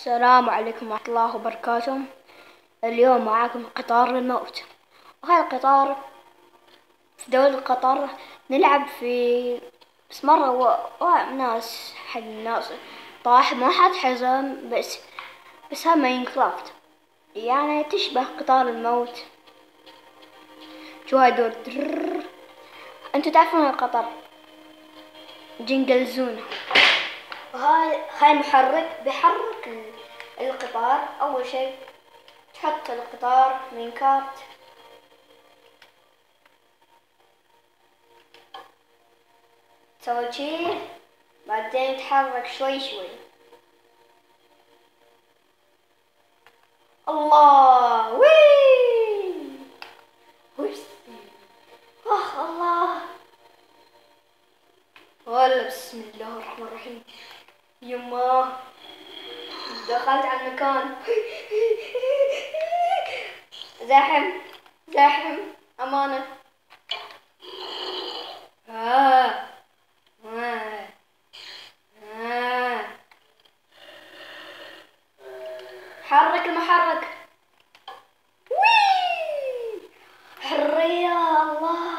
السلام عليكم ورحمة الله وبركاته. اليوم معاكم قطار الموت، وهذا القطار في دولة قطر. نلعب في بس مرة ناس حد الناس طاح، ما حد حزن، بس هم ماين كرافت، يعني تشبه قطار الموت. شو هاي دور انتوا تعرفون القطر جنجلزون. هاي محرك بيحرك القطار. أول شيء تحط القطار من كارت، تسوي شي، بعدين تحرك شوي شوي. الله وي وش الله، ولا بسم الله الرحمن الرحيم. يما دخلت على المكان. زاحم زاحم أمانة. حرك المحرك. وي حرية الله.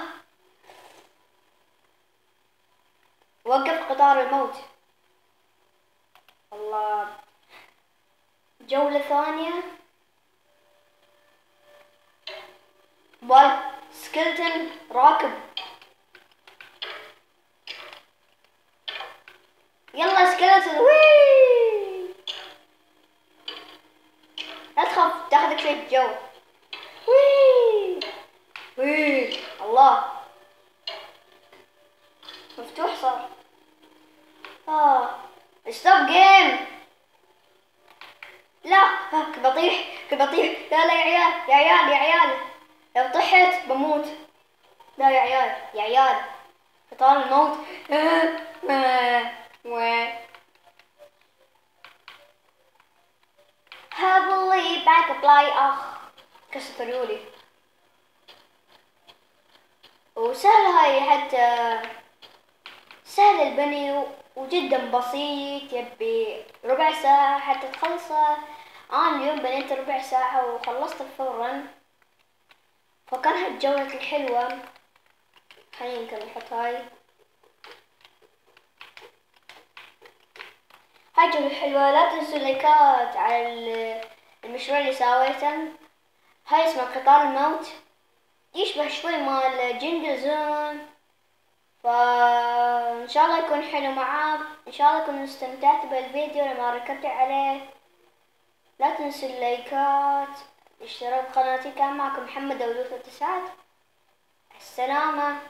وقف قطار الموت. الله، جولة ثانية. سكلتن راكب. يلا سكلتن وي، لا تخاف تاخذك شوية جو. وي وي الله، مفتوح صار. ستوب جيم. لا بطيح بطيح. لا يا عيال يا عيال يا عيال، لو طحت بموت. لا يا عيال يا عيال، قطار الموت. هابلي باك بلاي. كسرت ريولي. وسهل هاي، حتى سهل البني وجدا بسيط. يبي ربع ساعة حتى تخلصه. أنا اليوم بنيت ربع ساعة وخلصت فورا، فكان هالجولة الحلوة. خلينا نكمل. نحط هاي الجولة الحلوة. لا تنسوا اللايكات على المشروع اللي سويته. هاي اسمه قطار الموت، يشبه شوي مال جنجل زون، فإن شاء الله يكون حلو معاك. إن شاء الله كنتوا استمتعتوا بالفيديو لما ركبت عليه. لا تنسوا اللايكات، اشتراك بقناتي. كان معكم محمد دودو 3 السلامة.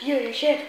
يا شيخ